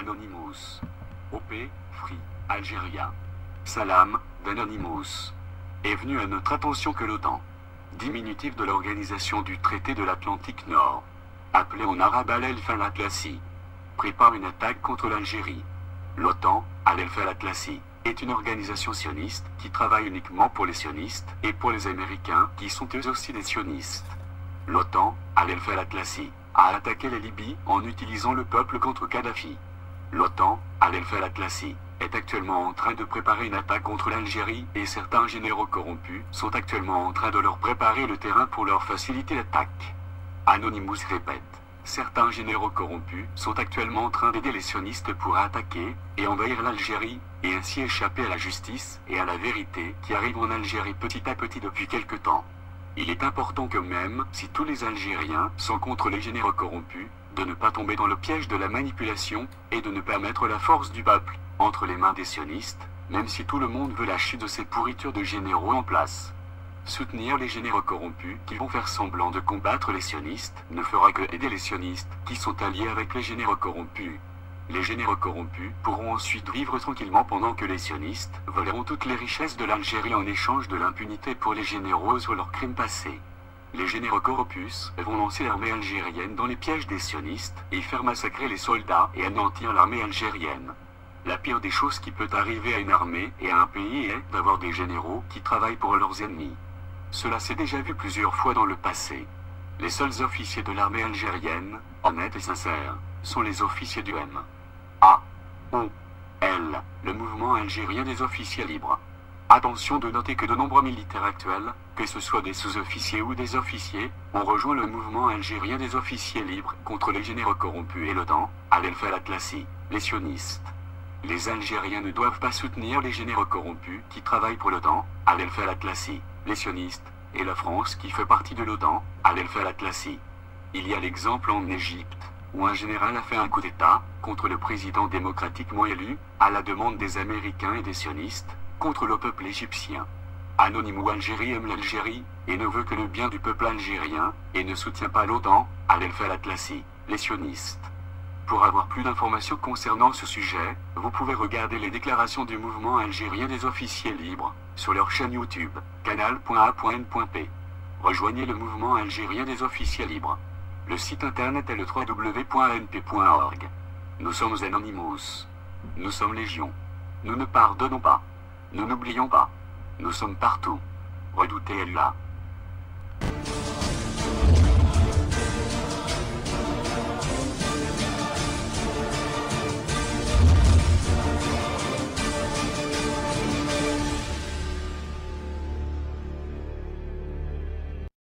Anonymous. OP, Free, Algéria. Salam, d'Anonymous. Est venu à notre attention que l'OTAN, diminutif de l'Organisation du Traité de l'Atlantique Nord, appelé en arabe Al-Elf al-Atlasi, prépare une attaque contre l'Algérie. L'OTAN, Al-Elf al-Atlasi, est une organisation sioniste qui travaille uniquement pour les sionistes et pour les Américains qui sont eux aussi des sionistes. L'OTAN, Al-Elf al-Atlasi, a attaqué la Libye en utilisant le peuple contre Kadhafi. L'OTAN, Al-Elf al-Atlasi, est actuellement en train de préparer une attaque contre l'Algérie et certains généraux corrompus sont actuellement en train de leur préparer le terrain pour leur faciliter l'attaque. Anonymous répète, certains généraux corrompus sont actuellement en train d'aider les sionistes pour attaquer et envahir l'Algérie et ainsi échapper à la justice et à la vérité qui arrivent en Algérie petit à petit depuis quelque temps. Il est important que même si tous les Algériens sont contre les généraux corrompus, de ne pas tomber dans le piège de la manipulation et de ne pas mettre la force du peuple entre les mains des sionistes, même si tout le monde veut la chute de ces pourritures de généraux en place. Soutenir les généraux corrompus qui vont faire semblant de combattre les sionistes ne fera que aider les sionistes qui sont alliés avec les généraux corrompus. Les généraux corrompus pourront ensuite vivre tranquillement pendant que les sionistes voleront toutes les richesses de l'Algérie en échange de l'impunité pour les généraux sur leurs crimes passés. Les généraux corrompus vont lancer l'armée algérienne dans les pièges des sionistes et faire massacrer les soldats et anéantir l'armée algérienne. La pire des choses qui peut arriver à une armée et à un pays est d'avoir des généraux qui travaillent pour leurs ennemis. Cela s'est déjà vu plusieurs fois dans le passé. Les seuls officiers de l'armée algérienne, honnêtes et sincères, sont les officiers du M.A.O.L., le mouvement algérien des officiers libres. Attention de noter que de nombreux militaires actuels, que ce soit des sous-officiers ou des officiers, ont rejoint le mouvement algérien des officiers libres contre les généraux corrompus et l'OTAN, Al-Elf al-Atlasi, les sionistes. Les Algériens ne doivent pas soutenir les généraux corrompus qui travaillent pour l'OTAN, Al-Elf al-Atlasi, les sionistes, et la France qui fait partie de l'OTAN, Al-Elf al-Atlasi. Il y a l'exemple en Égypte, où un général a fait un coup d'État contre le président démocratiquement élu, à la demande des Américains et des sionistes, contre le peuple égyptien. Anonymous Algérie aime l'Algérie, et ne veut que le bien du peuple algérien, et ne soutient pas l'OTAN, Al-Elf al-Atlasi, les sionistes. Pour avoir plus d'informations concernant ce sujet, vous pouvez regarder les déclarations du mouvement algérien des officiers libres, sur leur chaîne YouTube, canal.a.n.p. Rejoignez le mouvement algérien des officiers libres. Le site internet est le www.anp.org. Nous sommes Anonymous. Nous sommes Légion. Nous ne pardonnons pas. Nous n'oublions pas. Nous sommes partout. Redoutez Allah.